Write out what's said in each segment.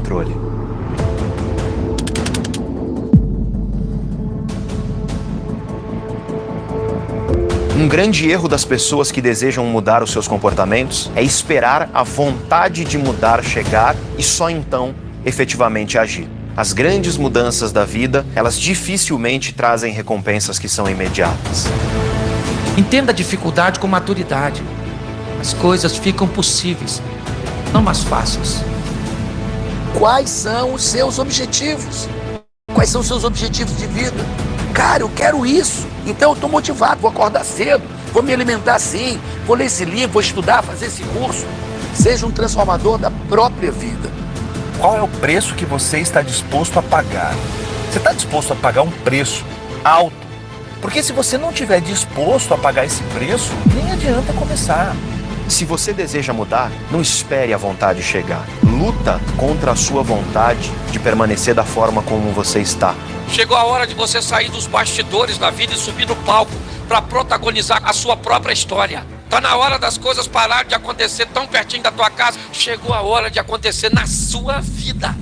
controle. Um grande erro das pessoas que desejam mudar os seus comportamentos é esperar a vontade de mudar chegar e só então efetivamente agir. As grandes mudanças da vida, elas dificilmente trazem recompensas que são imediatas. Entenda a dificuldade com maturidade. As coisas ficam possíveis, não mais fáceis. Quais são os seus objetivos? Quais são os seus objetivos de vida? Cara, eu quero isso. Então eu estou motivado, vou acordar cedo, vou me alimentar assim, vou ler esse livro, vou estudar, fazer esse curso. Seja um transformador da própria vida. Qual é o preço que você está disposto a pagar? Você está disposto a pagar um preço alto? Porque se você não estiver disposto a pagar esse preço, nem adianta começar. Se você deseja mudar, não espere a vontade chegar. Luta contra a sua vontade de permanecer da forma como você está. Chegou a hora de você sair dos bastidores da vida e subir no palco para protagonizar a sua própria história. Tá na hora das coisas pararem de acontecer tão pertinho da tua casa. Chegou a hora de acontecer na sua vida.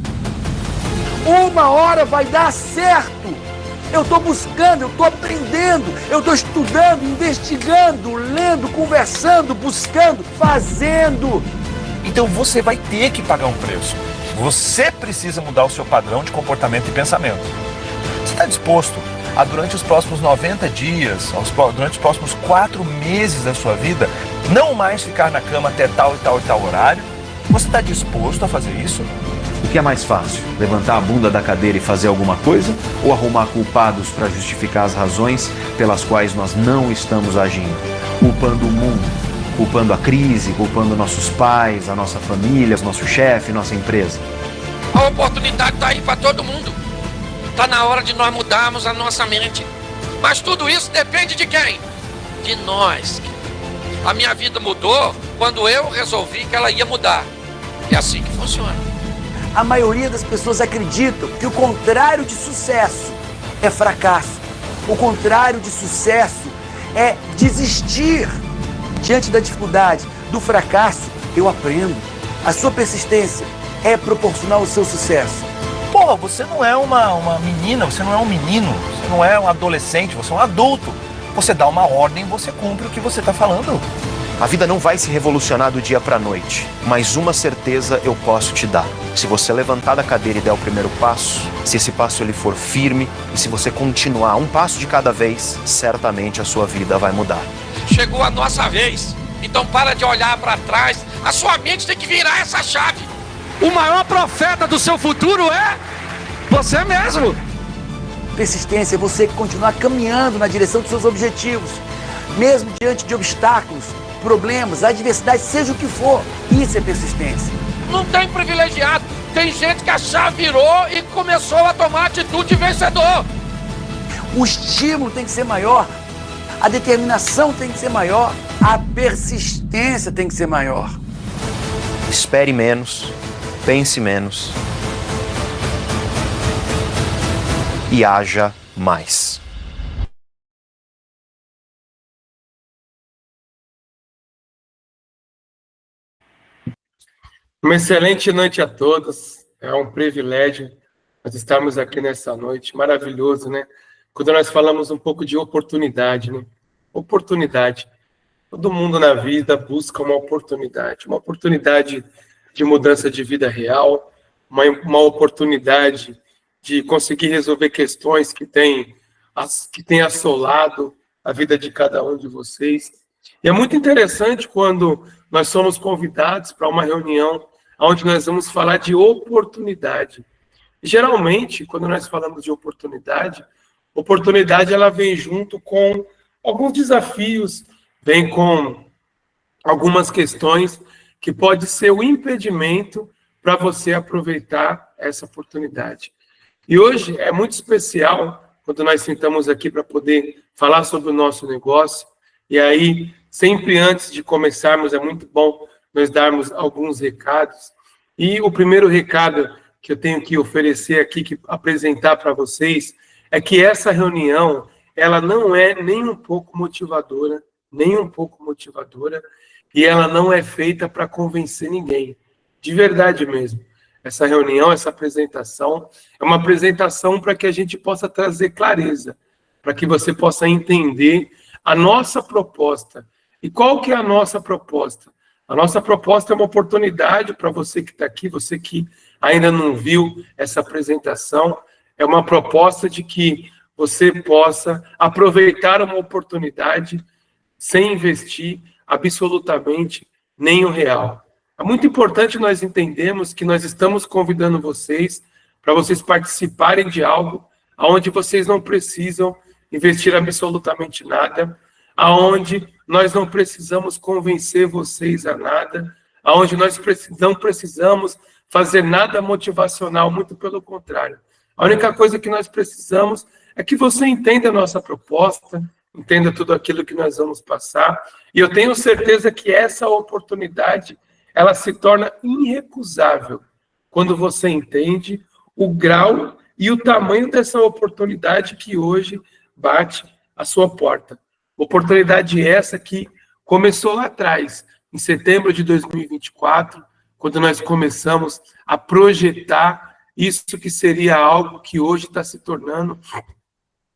Uma hora vai dar certo. Eu estou buscando, eu estou aprendendo, eu estou estudando, investigando, lendo, conversando, buscando, fazendo. Então você vai ter que pagar um preço. Você precisa mudar o seu padrão de comportamento e pensamento. Você está disposto a, durante os próximos 90 dias, durante os próximos 4 meses da sua vida, não mais ficar na cama até tal e tal e tal horário? Você está disposto a fazer isso? O que é mais fácil? Levantar a bunda da cadeira e fazer alguma coisa? Ou arrumar culpados para justificar as razões pelas quais nós não estamos agindo? Culpando o mundo, culpando a crise, culpando nossos pais, a nossa família, nosso chefe, nossa empresa. A oportunidade está aí para todo mundo. Está na hora de nós mudarmos a nossa mente. Mas tudo isso depende de quem? De nós. A minha vida mudou quando eu resolvi que ela ia mudar. É assim que funciona. A maioria das pessoas acreditam que o contrário de sucesso é fracasso. O contrário de sucesso é desistir. Diante da dificuldade, do fracasso, eu aprendo. A sua persistência é proporcional ao seu sucesso. Pô, você não é uma menina, você não é um menino, você não é um adolescente, você é um adulto. Você dá uma ordem, você cumpre o que você está falando. A vida não vai se revolucionar do dia para a noite, mas uma certeza eu posso te dar. Se você levantar da cadeira e der o primeiro passo, se esse passo ele for firme e se você continuar um passo de cada vez, certamente a sua vida vai mudar. Chegou a nossa vez, então para de olhar para trás, a sua mente tem que virar essa chave. O maior profeta do seu futuro é você mesmo. Persistência é você continuar caminhando na direção dos seus objetivos, mesmo diante de obstáculos, problemas, adversidades, seja o que for. Isso é persistência. Não tem privilegiado. Tem gente que a chave virou e começou a tomar atitude vencedor. O estímulo tem que ser maior, a determinação tem que ser maior, a persistência tem que ser maior. Espere menos, pense menos e haja mais. Uma excelente noite a todos. É um privilégio nós estarmos aqui nessa noite. Maravilhoso, né? Quando nós falamos um pouco de oportunidade, né? Oportunidade. Todo mundo na vida busca uma oportunidade de mudança de vida real, uma oportunidade de conseguir resolver questões que têm assolado a vida de cada um de vocês. E é muito interessante quando nós somos convidados para uma reunião onde nós vamos falar de oportunidade. Geralmente, quando nós falamos de oportunidade ela vem junto com alguns desafios, vem com algumas questões que pode ser o impedimento para você aproveitar essa oportunidade. E hoje é muito especial quando nós sentamos aqui para poder falar sobre o nosso negócio. E aí, sempre antes de começarmos, é muito bom nós darmos alguns recados. E o primeiro recado que eu tenho que oferecer aqui, que apresentar para vocês, é que essa reunião, ela não é nem um pouco motivadora, e ela não é feita para convencer ninguém, de verdade mesmo. essa reunião, essa apresentação, é uma apresentação para que a gente possa trazer clareza, para que você possa entender a nossa proposta. E qual que é a nossa proposta? A nossa proposta é uma oportunidade para você que está aqui, você que ainda não viu essa apresentação, é uma proposta de que você possa aproveitar uma oportunidade sem investir absolutamente nenhum real. É muito importante nós entendermos que nós estamos convidando vocês para vocês participarem de algo onde vocês não precisam investir absolutamente nada, aonde nós não precisamos convencer vocês a nada, aonde nós não precisamos fazer nada motivacional, muito pelo contrário. A única coisa que nós precisamos é que você entenda a nossa proposta, entenda tudo aquilo que nós vamos passar, e eu tenho certeza que essa oportunidade, ela se torna irrecusável quando você entende o grau e o tamanho dessa oportunidade que hoje bate à sua porta. Oportunidade essa que começou lá atrás, em setembro de 2024, quando nós começamos a projetar isso que seria algo que hoje está se tornando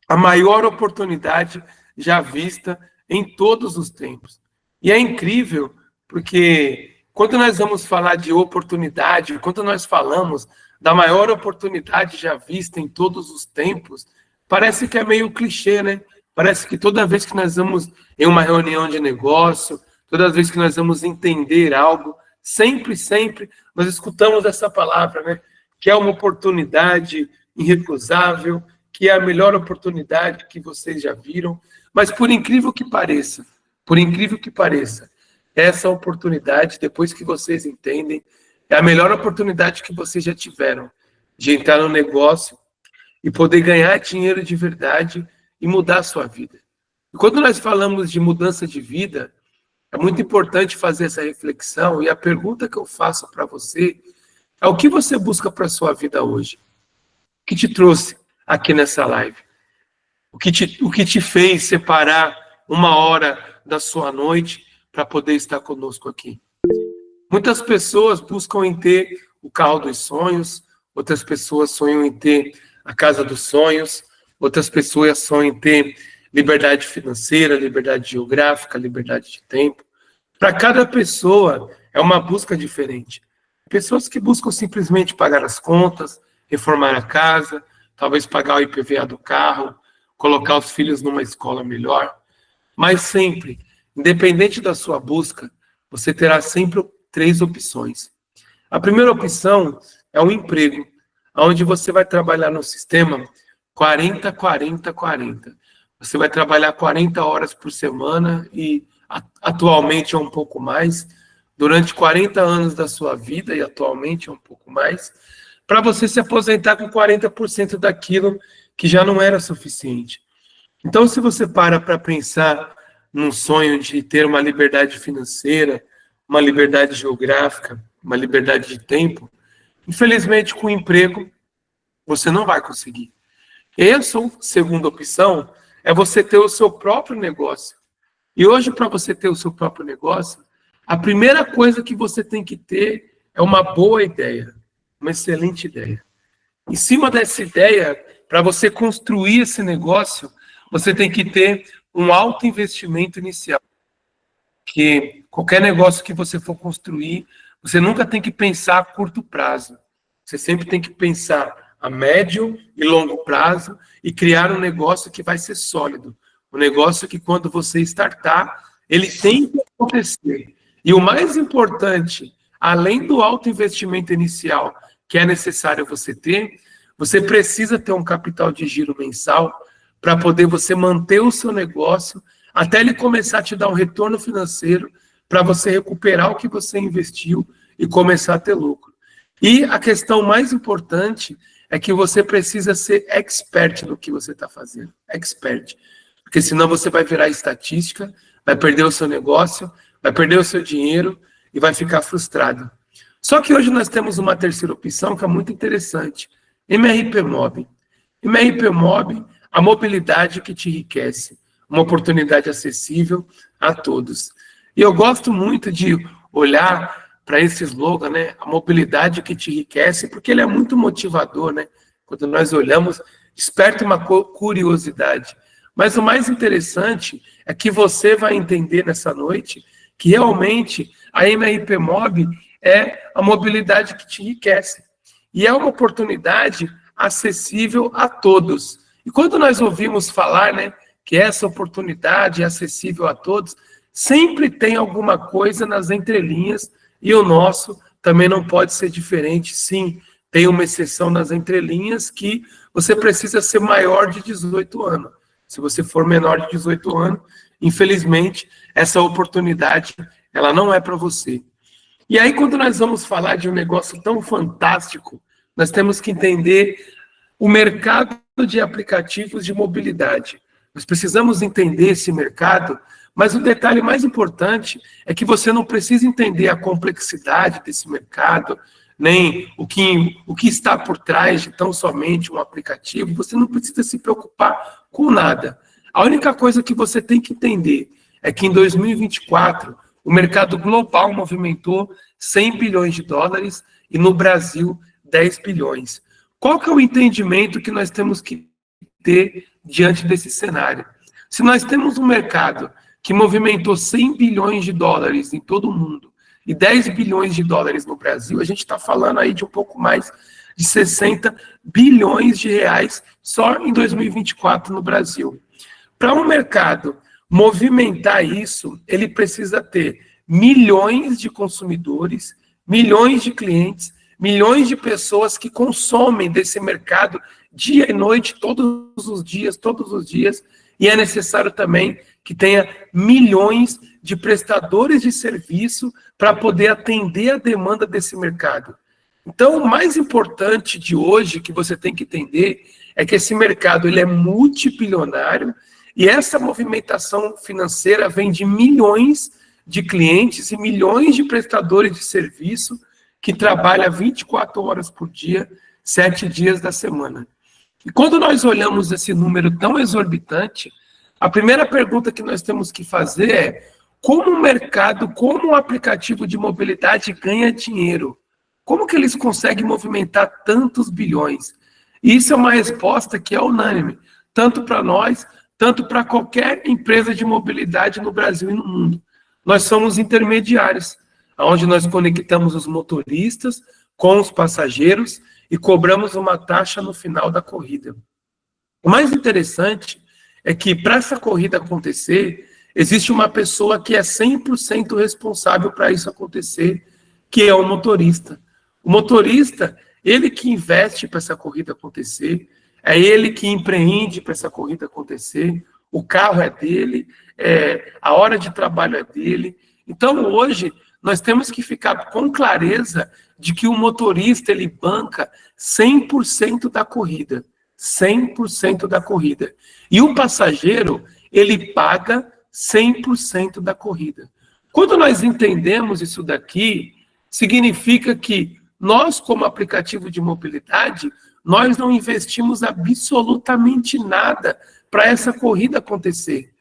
a maior oportunidade já vista em todos os tempos. E é incrível, porque quando nós vamos falar de oportunidade, quando nós falamos da maior oportunidade já vista em todos os tempos, parece que é meio clichê, né? Parece que toda vez que nós vamos em uma reunião de negócio, toda vez que nós vamos entender algo, sempre nós escutamos essa palavra, né? Que é uma oportunidade irrecusável, que é a melhor oportunidade que vocês já viram. Mas por incrível que pareça, essa oportunidade, depois que vocês entendem, é a melhor oportunidade que vocês já tiveram de entrar no negócio e poder ganhar dinheiro de verdade e mudar a sua vida. E quando nós falamos de mudança de vida, é muito importante fazer essa reflexão, e a pergunta que eu faço para você é: o que você busca para a sua vida hoje? O que te trouxe aqui nessa live? O que te fez separar uma hora da sua noite para poder estar conosco aqui? Muitas pessoas buscam em ter o carro dos sonhos, outras pessoas sonham em ter a casa dos sonhos, outras pessoas sonham em ter liberdade financeira, liberdade geográfica, liberdade de tempo. Para cada pessoa é uma busca diferente. Pessoas que buscam simplesmente pagar as contas, reformar a casa, talvez pagar o IPVA do carro, colocar os filhos numa escola melhor. Mas sempre, independente da sua busca, você terá sempre 3 opções. A primeira opção é um emprego, onde você vai trabalhar no sistema 40-40-40. Você vai trabalhar 40 horas por semana e atualmente é um pouco mais, durante 40 anos da sua vida, e atualmente é um pouco mais, para você se aposentar com 40% daquilo que já não era suficiente. Então, se você para pensar num sonho de ter uma liberdade financeira, uma liberdade geográfica, uma liberdade de tempo, infelizmente, com o emprego, você não vai conseguir. E a segunda opção é você ter o seu próprio negócio. E hoje, para você ter o seu próprio negócio, a primeira coisa que você tem que ter é uma boa ideia, uma excelente ideia. Em cima dessa ideia, para você construir esse negócio, você tem que ter um alto investimento inicial. Porque qualquer negócio que você for construir, você nunca tem que pensar a curto prazo. Você sempre tem que pensar a médio e longo prazo e criar um negócio que vai ser sólido. Um negócio que, quando você startar, ele tem que acontecer. E o mais importante, além do alto investimento inicial que é necessário você ter, você precisa ter um capital de giro mensal para poder você manter o seu negócio até ele começar a te dar um retorno financeiro para você recuperar o que você investiu e começar a ter lucro. E a questão mais importante é que você precisa ser expert no que você está fazendo. Expert. Porque senão você vai virar estatística, vai perder o seu negócio, vai perder o seu dinheiro e vai ficar frustrado. Só que hoje nós temos uma terceira opção que é muito interessante. MRP Mob. MRP Mob, a mobilidade que te enriquece. Uma oportunidade acessível a todos. E eu gosto muito de olhar para esse slogan, né? A mobilidade que te enriquece, porque ele é muito motivador, né? Quando nós olhamos, desperta uma curiosidade. Mas o mais interessante é que você vai entender nessa noite que realmente a MRP Mob é a mobilidade que te enriquece. E é uma oportunidade acessível a todos. E quando nós ouvimos falar, né, que essa oportunidade é acessível a todos, sempre tem alguma coisa nas entrelinhas, e o nosso também não pode ser diferente. Sim, tem uma exceção nas entrelinhas que você precisa ser maior de 18 anos. Se você for menor de 18 anos, infelizmente, essa oportunidade ela não é para você. E aí, quando nós vamos falar de um negócio tão fantástico, nós temos que entender o mercado de aplicativos de mobilidade. Nós precisamos entender esse mercado, mas o detalhe mais importante é que você não precisa entender a complexidade desse mercado, nem o que está por trás de tão somente um aplicativo. Você não precisa se preocupar com nada. A única coisa que você tem que entender é que em 2024, o mercado global movimentou 100 bilhões de dólares e no Brasil, 10 bilhões. Qual que é o entendimento que nós temos que ter diante desse cenário? Se nós temos um mercado que movimentou 100 bilhões de dólares em todo o mundo e 10 bilhões de dólares no Brasil, a gente está falando aí de um pouco mais de 60 bilhões de reais só em 2024 no Brasil. Para um mercado movimentar isso, ele precisa ter milhões de consumidores, milhões de clientes, milhões de pessoas que consomem desse mercado dia e noite, todos os dias, e é necessário também que tenha milhões de prestadores de serviço para poder atender a demanda desse mercado. Então, o mais importante de hoje que você tem que entender é que esse mercado ele é multibilionário e essa movimentação financeira vem de milhões de clientes e milhões de prestadores de serviço que trabalham 24 horas por dia, 7 dias da semana. E quando nós olhamos esse número tão exorbitante, a primeira pergunta que nós temos que fazer é como o mercado, como o aplicativo de mobilidade ganha dinheiro? Como que eles conseguem movimentar tantos bilhões? E isso é uma resposta que é unânime, tanto para nós, tanto para qualquer empresa de mobilidade no Brasil e no mundo. Nós somos intermediários, onde nós conectamos os motoristas com os passageiros e cobramos uma taxa no final da corrida. O mais interessante é que, para essa corrida acontecer, existe uma pessoa que é 100% responsável para isso acontecer, que é o motorista. O motorista, ele que investe para essa corrida acontecer, é ele que empreende para essa corrida acontecer, o carro é dele, a hora de trabalho é dele. Então, hoje, nós temos que ficar com clareza de que o motorista, ele banca 100% da corrida. 100% da corrida. E o passageiro, ele paga 100% da corrida. Quando nós entendemos isso daqui, significa que nós, como aplicativo de mobilidade, nós não investimos absolutamente nada para essa corrida acontecer.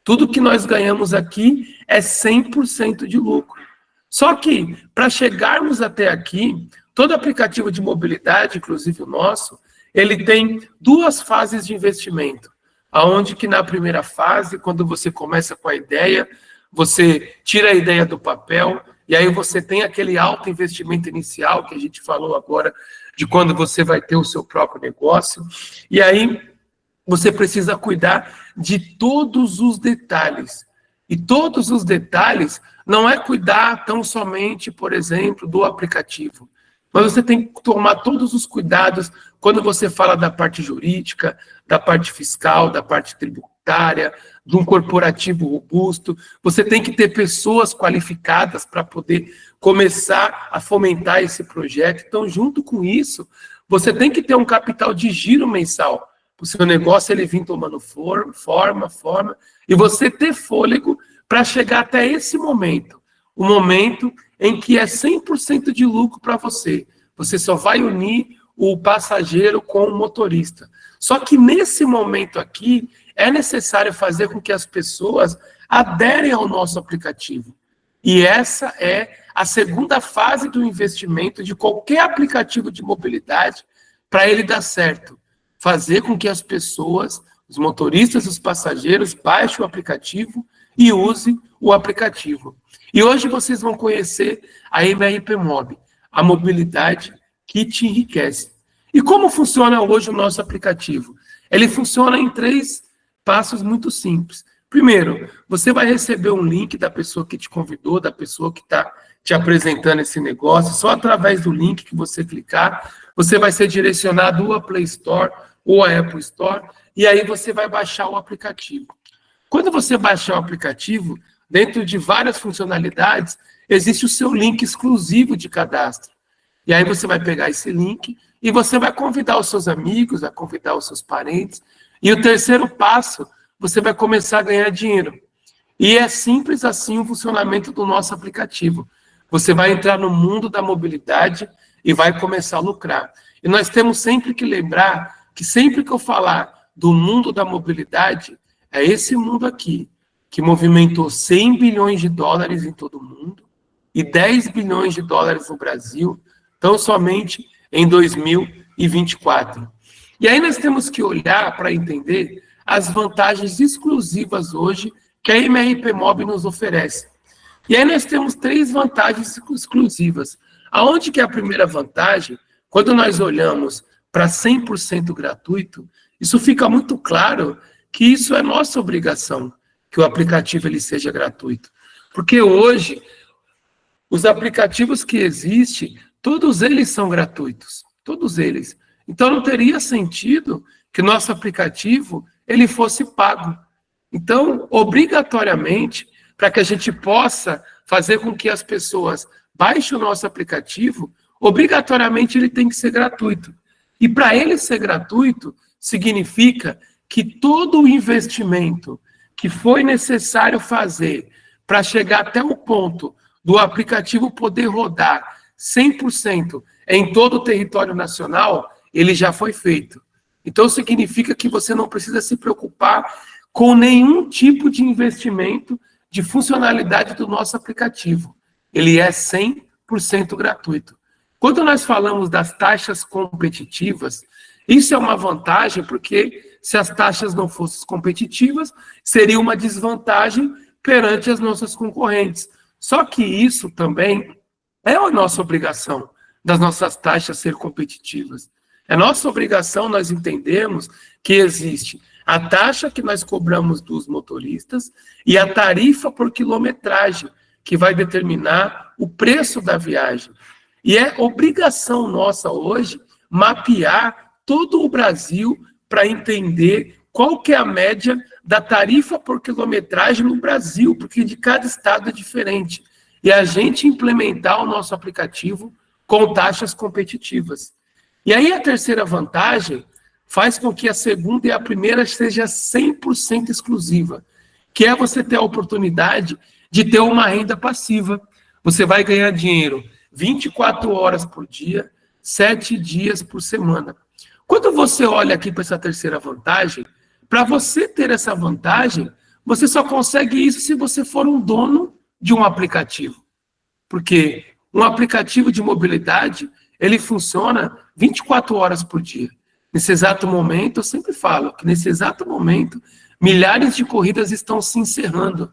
Tudo que nós ganhamos aqui é 100% de lucro. Só que, para chegarmos até aqui, todo aplicativo de mobilidade, inclusive o nosso, ele tem 2 fases de investimento. Aonde que na primeira fase, quando você começa com a ideia, você tira a ideia do papel, e aí você tem aquele alto investimento inicial, que a gente falou agora, de quando você vai ter o seu próprio negócio, e aí você precisa cuidar de todos os detalhes. E todos os detalhes não é cuidar tão somente, por exemplo, do aplicativo, mas você tem que tomar todos os cuidados quando você fala da parte jurídica, da parte fiscal, da parte tributária, de um corporativo robusto. Você tem que ter pessoas qualificadas para poder começar a fomentar esse projeto. Então, junto com isso, você tem que ter um capital de giro mensal. O seu negócio ele vir tomando forma, e você ter fôlego para chegar até esse momento. O momento em que é 100% de lucro para você. Você só vai unir o passageiro com o motorista. Só que nesse momento aqui, é necessário fazer com que as pessoas aderem ao nosso aplicativo. E essa é a segunda fase do investimento de qualquer aplicativo de mobilidade para ele dar certo. Fazer com que as pessoas, os motoristas, os passageiros, baixem o aplicativo e usem o aplicativo. E hoje vocês vão conhecer a MRP Mob, a mobilidade que te enriquece. E como funciona hoje o nosso aplicativo? Ele funciona em 3 passos muito simples. Primeiro, você vai receber um link da pessoa que te convidou, da pessoa que está te apresentando esse negócio. Só através do link que você clicar, você vai ser direcionado à Play Store ou à Apple Store, e aí você vai baixar o aplicativo. Quando você baixar o aplicativo, dentro de várias funcionalidades, existe o seu link exclusivo de cadastro. E aí você vai pegar esse link e você vai convidar os seus amigos, vai convidar os seus parentes. E o terceiro passo, você vai começar a ganhar dinheiro. E é simples assim o funcionamento do nosso aplicativo. Você vai entrar no mundo da mobilidade e vai começar a lucrar. E nós temos sempre que lembrar que sempre que eu falar do mundo da mobilidade, é esse mundo aqui, que movimentou 100 bilhões de dólares em todo o mundo e 10 bilhões de dólares no Brasil, tão somente em 2024. E aí nós temos que olhar para entender as vantagens exclusivas hoje que a MRP Mob nos oferece. E aí nós temos 3 vantagens exclusivas. Aonde que é a primeira vantagem? Quando nós olhamos para 100% gratuito, isso fica muito claro que isso é nossa obrigação, que o aplicativo ele seja gratuito. Porque hoje, os aplicativos que existem, todos eles são gratuitos, todos eles. Então não teria sentido que nosso aplicativo ele fosse pago. Então, obrigatoriamente, para que a gente possa fazer com que as pessoas baixem o nosso aplicativo, obrigatoriamente ele tem que ser gratuito. E para ele ser gratuito, significa que todo o investimento que foi necessário fazer para chegar até o ponto do aplicativo poder rodar 100% em todo o território nacional, ele já foi feito. Então, significa que você não precisa se preocupar com nenhum tipo de investimento de funcionalidade do nosso aplicativo. Ele é 100% gratuito. Quando nós falamos das taxas competitivas, isso é uma vantagem, porque se as taxas não fossem competitivas, seria uma desvantagem perante as nossas concorrentes. Só que isso também é a nossa obrigação, das nossas taxas ser competitivas. É nossa obrigação nós entendermos que existe a taxa que nós cobramos dos motoristas e a tarifa por quilometragem, que vai determinar o preço da viagem. E é obrigação nossa hoje mapear todo o Brasil para entender qual que é a média da tarifa por quilometragem no Brasil, porque de cada estado é diferente. E a gente implementar o nosso aplicativo com taxas competitivas. E aí a terceira vantagem faz com que a segunda e a primeira seja 100% exclusiva, que é você ter a oportunidade de ter uma renda passiva. Você vai ganhar dinheiro 24 horas por dia, 7 dias por semana. Quando você olha aqui para essa terceira vantagem, para você ter essa vantagem, você só consegue isso se você for um dono de um aplicativo. Porque um aplicativo de mobilidade, ele funciona 24 horas por dia. Nesse exato momento, eu sempre falo que nesse exato momento, milhares de corridas estão se encerrando.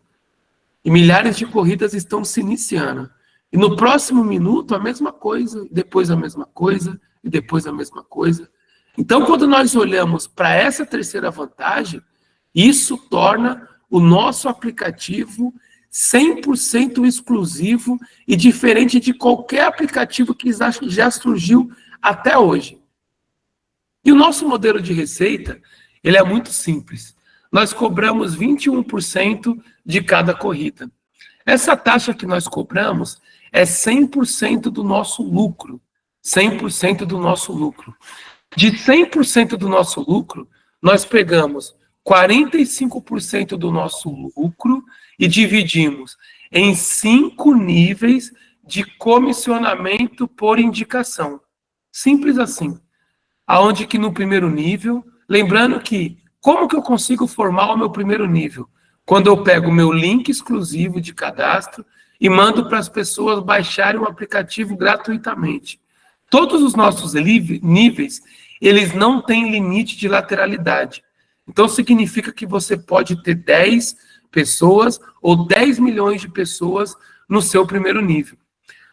E milhares de corridas estão se iniciando. E no próximo minuto, a mesma coisa, depois a mesma coisa, e depois a mesma coisa. Então, quando nós olhamos para essa terceira vantagem, isso torna o nosso aplicativo 100% exclusivo e diferente de qualquer aplicativo que já surgiu até hoje. E o nosso modelo de receita, ele é muito simples. Nós cobramos 21% de cada corrida. Essa taxa que nós cobramos é 100% do nosso lucro. 100% do nosso lucro. De 100% do nosso lucro, nós pegamos 45% do nosso lucro e dividimos em 5 níveis de comissionamento por indicação. Simples assim. Aonde que no primeiro nível, lembrando que, como que eu consigo formar o meu primeiro nível? Quando eu pego o meu link exclusivo de cadastro e mando para as pessoas baixarem o aplicativo gratuitamente. Todos os nossos níveis, eles não têm limite de lateralidade. Então, significa que você pode ter 10 pessoas ou 10 milhões de pessoas no seu primeiro nível.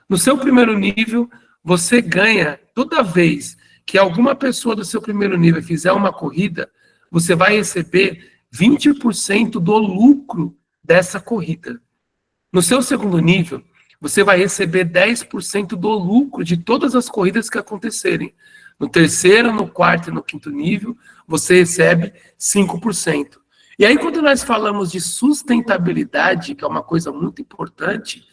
No seu primeiro nível, você ganha, toda vez que alguma pessoa do seu primeiro nível fizer uma corrida, você vai receber 20% do lucro dessa corrida. No seu segundo nível, você vai receber 10% do lucro de todas as corridas que acontecerem. No terceiro, no quarto e no quinto nível, você recebe 5%. E aí, quando nós falamos de sustentabilidade, que é uma coisa muito importante,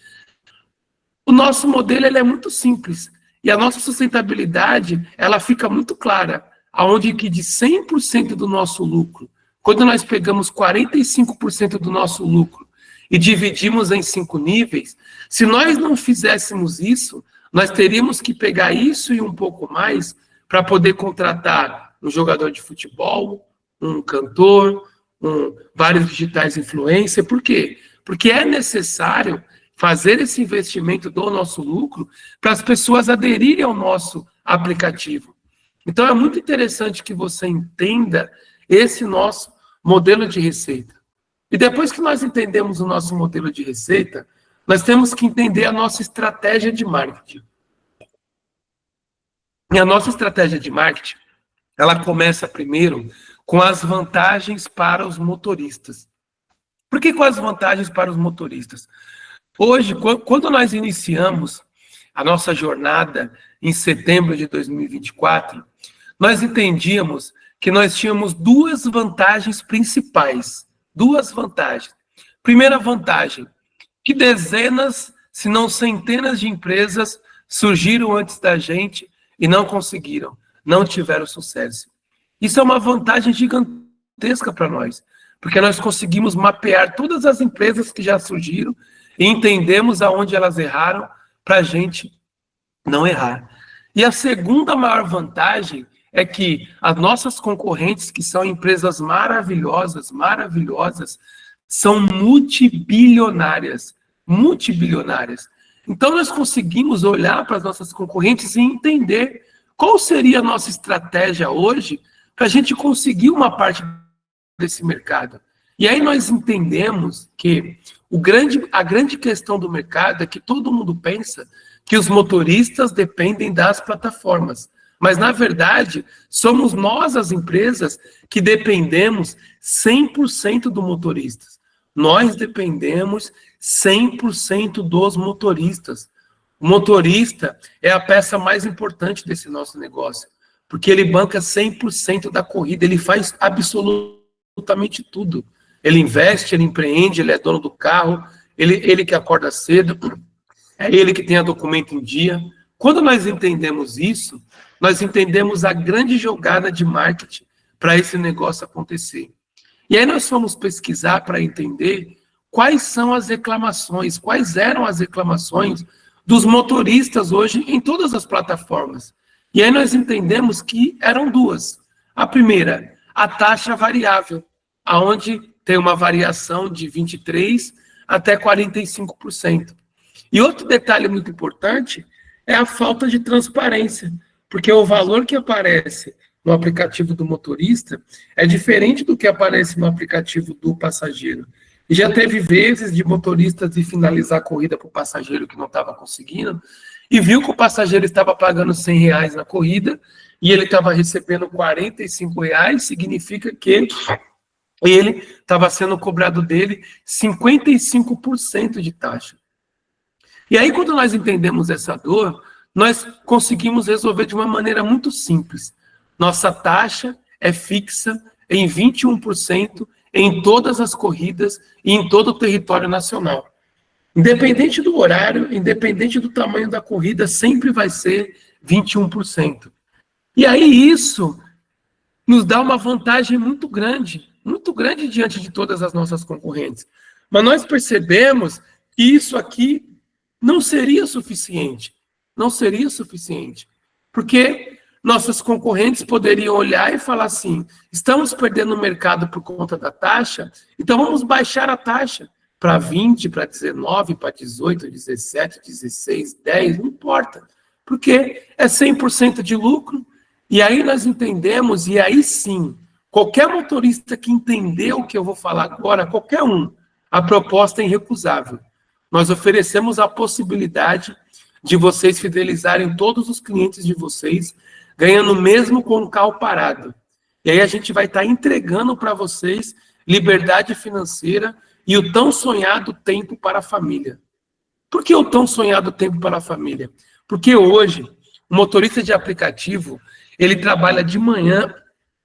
o nosso modelo ele é muito simples. E a nossa sustentabilidade, ela fica muito clara, aonde que de 100% do nosso lucro, quando nós pegamos 45% do nosso lucro e dividimos em 5 níveis, se nós não fizéssemos isso, nós teríamos que pegar isso e um pouco mais para poder contratar um jogador de futebol, um cantor, vários digitais influencers. Por quê? Porque é necessário fazer esse investimento do nosso lucro para as pessoas aderirem ao nosso aplicativo. Então, é muito interessante que você entenda esse nosso modelo de receita. E depois que nós entendemos o nosso modelo de receita, nós temos que entender a nossa estratégia de marketing. E a nossa estratégia de marketing, ela começa primeiro com as vantagens para os motoristas. Por que com as vantagens para os motoristas? Hoje, quando nós iniciamos a nossa jornada em setembro de 2024, nós entendíamos que nós tínhamos 2 vantagens principais. 2 vantagens. Primeira vantagem, que dezenas, se não centenas de empresas surgiram antes da gente e não conseguiram, não tiveram sucesso. Isso é uma vantagem gigantesca para nós, porque nós conseguimos mapear todas as empresas que já surgiram e entendemos aonde elas erraram para a gente não errar. E a segunda maior vantagem é que as nossas concorrentes, que são empresas maravilhosas, são multibilionárias. Então, nós conseguimos olhar para as nossas concorrentes e entender qual seria a nossa estratégia hoje para a gente conseguir uma parte desse mercado. E aí nós entendemos que a grande questão do mercado é que todo mundo pensa que os motoristas dependem das plataformas. Mas, na verdade, somos nós, as empresas, que dependemos 100% do motorista. Nós dependemos 100% dos motoristas. O motorista é a peça mais importante desse nosso negócio, porque ele banca 100% da corrida, ele faz absolutamente tudo. Ele investe, ele empreende, ele é dono do carro, ele que acorda cedo, é ele que tem a documento em dia. Quando nós entendemos isso, nós entendemos a grande jogada de marketing para esse negócio acontecer. E aí nós fomos pesquisar para entender quais são as reclamações, quais eram as reclamações dos motoristas hoje em todas as plataformas. E aí nós entendemos que eram 2. A primeira, a taxa variável, aonde tem uma variação de 23% até 45%. E outro detalhe muito importante é a falta de transparência, porque o valor que aparece no aplicativo do motorista é diferente do que aparece no aplicativo do passageiro. E já teve vezes de motoristas de finalizar a corrida para o passageiro que não estava conseguindo, e viu que o passageiro estava pagando R$100 na corrida, e ele estava recebendo R$45, significa que ele estava sendo cobrado dele 55% de taxa. E aí, quando nós entendemos essa dor, nós conseguimos resolver de uma maneira muito simples. Nossa taxa é fixa em 21% em todas as corridas e em todo o território nacional. Independente do horário, independente do tamanho da corrida, sempre vai ser 21%. E aí isso nos dá uma vantagem muito grande diante de todas as nossas concorrentes. Mas nós percebemos que isso aqui não seria suficiente. Não seria suficiente. Porque nossas concorrentes poderiam olhar e falar assim: estamos perdendo o mercado por conta da taxa, então vamos baixar a taxa para 20, para 19, para 18, 17, 16, 10, não importa. Porque é 100% de lucro. E aí nós entendemos, e aí sim, qualquer motorista que entendeu o que eu vou falar agora, qualquer um, a proposta é irrecusável. Nós oferecemos a possibilidade de vocês fidelizarem todos os clientes de vocês, ganhando mesmo com o carro parado. E aí a gente vai estar entregando para vocês liberdade financeira e o tão sonhado tempo para a família. Por que o tão sonhado tempo para a família? Porque hoje, o motorista de aplicativo, ele trabalha de manhã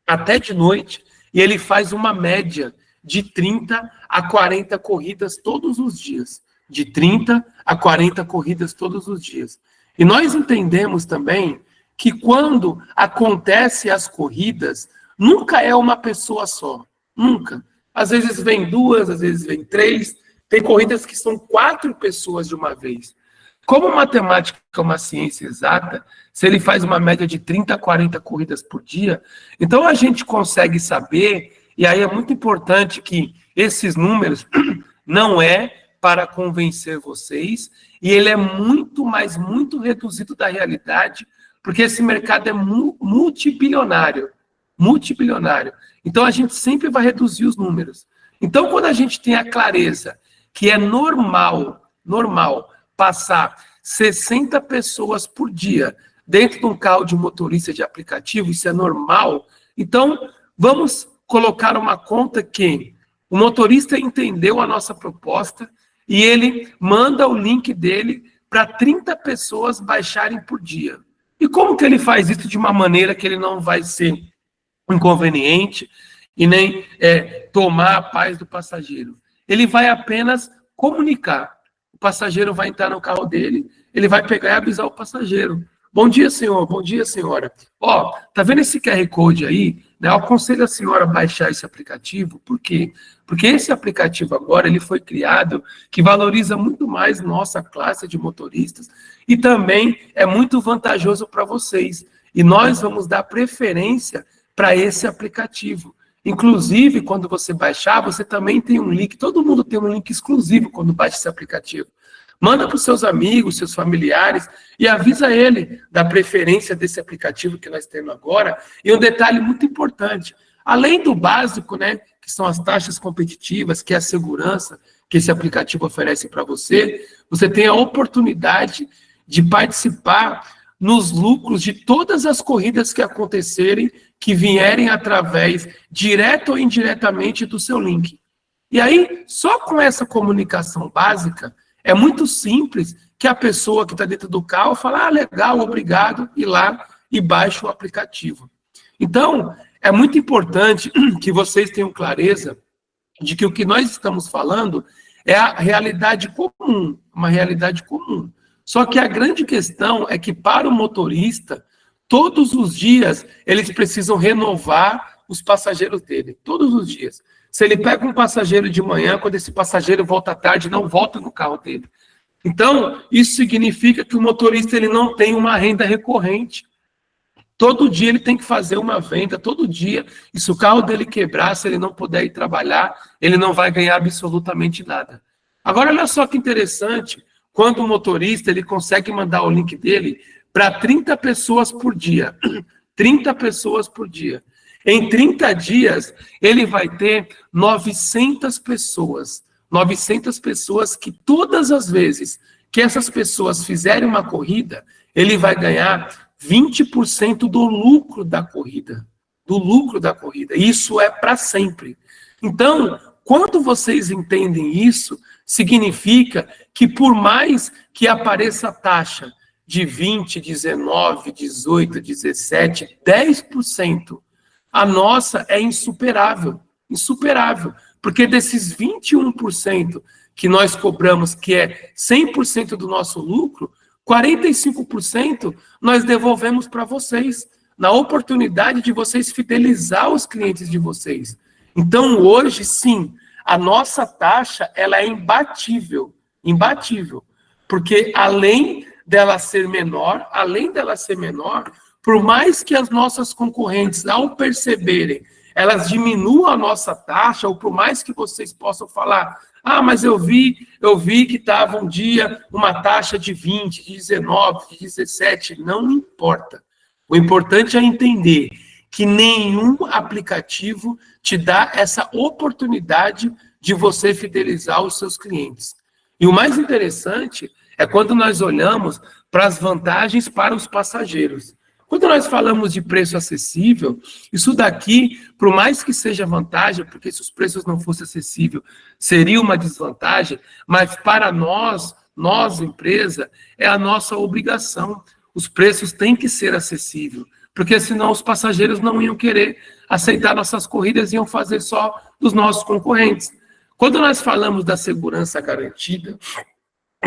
até de noite e ele faz uma média de 30 a 40 corridas todos os dias. De 30 a 40 corridas todos os dias. E nós entendemos também que quando acontecem as corridas, nunca é uma pessoa só. Nunca. Às vezes vem 2, às vezes vem 3. Tem corridas que são 4 pessoas de uma vez. Como matemática é uma ciência exata, se ele faz uma média de 30 a 40 corridas por dia, então a gente consegue saber, e aí é muito importante que esses números não é para convencer vocês, e ele é muito, mas muito reduzido da realidade, porque esse mercado é multibilionário. Multibilionário. Então a gente sempre vai reduzir os números. Então quando a gente tem a clareza que é normal passar 60 pessoas por dia dentro de um carro de motorista de aplicativo, isso é normal, então vamos colocar uma conta que o motorista entendeu a nossa proposta e ele manda o link dele para 30 pessoas baixarem por dia. E como que ele faz isso de uma maneira que ele não vai ser inconveniente e nem tomar a paz do passageiro? Ele vai apenas comunicar. O passageiro vai entrar no carro dele, ele vai pegar e avisar o passageiro. Bom dia, senhor. Bom dia, senhora. Ó, tá vendo esse QR Code aí? Eu aconselho a senhora a baixar esse aplicativo. Por quê? Porque esse aplicativo agora ele foi criado que valoriza muito mais nossa classe de motoristas e também é muito vantajoso para vocês. E nós vamos dar preferência para esse aplicativo. Inclusive, quando você baixar, você também tem um link, todo mundo tem um link exclusivo quando baixa esse aplicativo. Manda para os seus amigos, seus familiares, e avisa ele da preferência desse aplicativo que nós temos agora. E um detalhe muito importante, além do básico, né, que são as taxas competitivas, que é a segurança que esse aplicativo oferece para você, você tem a oportunidade de participar nos lucros de todas as corridas que acontecerem, que vierem através, direto ou indiretamente, do seu link. E aí, só com essa comunicação básica, é muito simples que a pessoa que está dentro do carro fala, ah, legal, obrigado, ir lá e baixa o aplicativo. Então, é muito importante que vocês tenham clareza de que o que nós estamos falando é a realidade comum, uma realidade comum. Só que a grande questão é que, para o motorista, todos os dias, eles precisam renovar os passageiros dele, todos os dias. Se ele pega um passageiro de manhã, quando esse passageiro volta à tarde, não volta no carro dele. Então, isso significa que o motorista ele não tem uma renda recorrente. Todo dia ele tem que fazer uma venda, todo dia. E se o carro dele quebrar, se ele não puder ir trabalhar, ele não vai ganhar absolutamente nada. Agora, olha só que interessante, quando o motorista ele consegue mandar o link dele para 30 pessoas por dia. 30 pessoas por dia. Em 30 dias, ele vai ter 900 pessoas. 900 pessoas que todas as vezes que essas pessoas fizerem uma corrida, ele vai ganhar 20% do lucro da corrida. Do lucro da corrida. Isso é para sempre. Então, quando vocês entendem isso, significa que por mais que apareça a taxa de 20, 19, 18, 17, 10%, a nossa é insuperável, insuperável, porque desses 21% que nós cobramos, que é 100% do nosso lucro, 45% nós devolvemos para vocês, na oportunidade de vocês fidelizar os clientes de vocês. Então, hoje, sim, a nossa taxa ela é imbatível, imbatível, porque além dela ser menor, por mais que as nossas concorrentes, ao perceberem, elas diminuam a nossa taxa, ou por mais que vocês possam falar, Ah, mas eu vi que estava um dia uma taxa de 20, de 19, de 17, não importa. O importante é entender que nenhum aplicativo te dá essa oportunidade de você fidelizar os seus clientes. E o mais interessante é quando nós olhamos para as vantagens para os passageiros. Quando nós falamos de preço acessível, isso daqui, por mais que seja vantagem, porque se os preços não fossem acessíveis, seria uma desvantagem, mas para nós empresa, é a nossa obrigação. Os preços têm que ser acessíveis, porque senão os passageiros não iam querer aceitar nossas corridas, iam fazer só dos nossos concorrentes. Quando nós falamos da segurança garantida,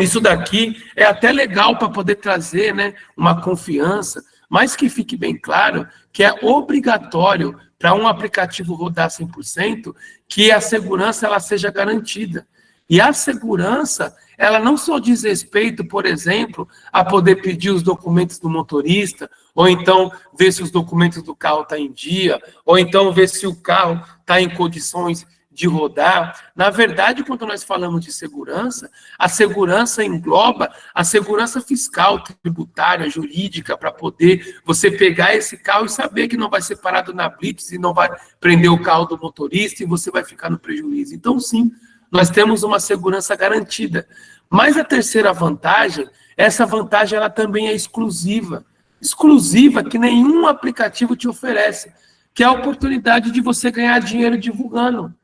isso daqui é até legal para poder trazer, né, uma confiança, mas que fique bem claro que é obrigatório para um aplicativo rodar 100%, que a segurança ela seja garantida. E a segurança, ela não só diz respeito, por exemplo, a poder pedir os documentos do motorista, ou então ver se os documentos do carro estão em dia, ou então ver se o carro está em condições de rodar. Na verdade, quando nós falamos de segurança, a segurança engloba a segurança fiscal, tributária, jurídica, para poder você pegar esse carro e saber que não vai ser parado na blitz e não vai prender o carro do motorista e você vai ficar no prejuízo. Então, sim, nós temos uma segurança garantida. Mas a terceira vantagem, essa vantagem ela também é exclusiva que nenhum aplicativo te oferece, que é a oportunidade de você ganhar dinheiro divulgando.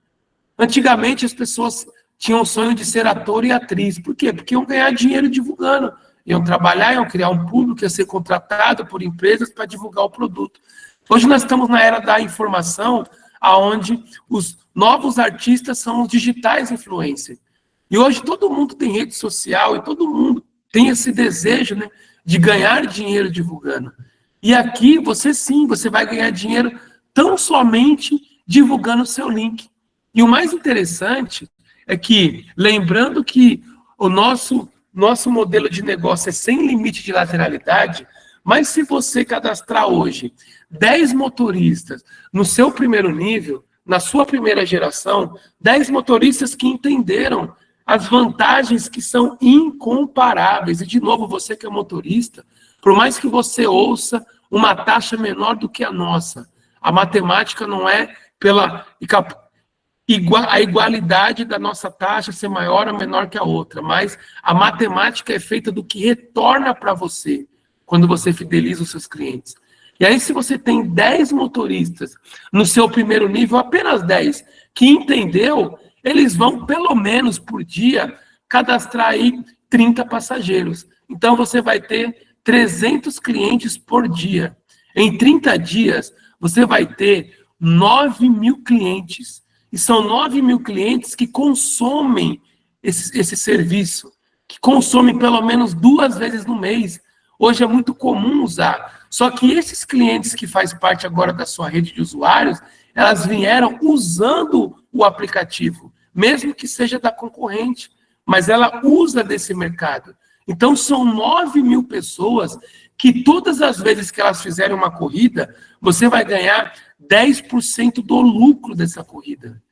Antigamente, as pessoas tinham o sonho de ser ator e atriz. Por quê? Porque iam ganhar dinheiro divulgando. Iam trabalhar, iam criar um público, ia ser contratado por empresas para divulgar o produto. Hoje nós estamos na era da informação, onde os novos artistas são os digitais influencers. E hoje todo mundo tem rede social e todo mundo tem esse desejo, né, de ganhar dinheiro divulgando. E aqui, você vai ganhar dinheiro tão somente divulgando o seu link. E o mais interessante é que, lembrando que o nosso modelo de negócio é sem limite de lateralidade, mas se você cadastrar hoje 10 motoristas no seu primeiro nível, na sua primeira geração, 10 motoristas que entenderam as vantagens que são incomparáveis. E, de novo, você que é motorista, por mais que você ouça uma taxa menor do que a nossa, a matemática não é pela a igualdade da nossa taxa ser maior ou menor que a outra, mas a matemática é feita do que retorna para você quando você fideliza os seus clientes. E aí, se você tem 10 motoristas no seu primeiro nível, apenas 10, que entendeu, eles vão, pelo menos por dia, cadastrar aí 30 passageiros. Então, você vai ter 300 clientes por dia. Em 30 dias, você vai ter 9.000 clientes. E são 9.000 clientes que consomem esse serviço, que consomem pelo menos 2 vezes no mês. Hoje é muito comum usar. Só que esses clientes que fazem parte agora da sua rede de usuários, elas vieram usando o aplicativo, mesmo que seja da concorrente, mas ela usa desse mercado. Então, são 9.000 pessoas que todas as vezes que elas fizerem uma corrida, você vai ganhar 10% do lucro dessa corrida.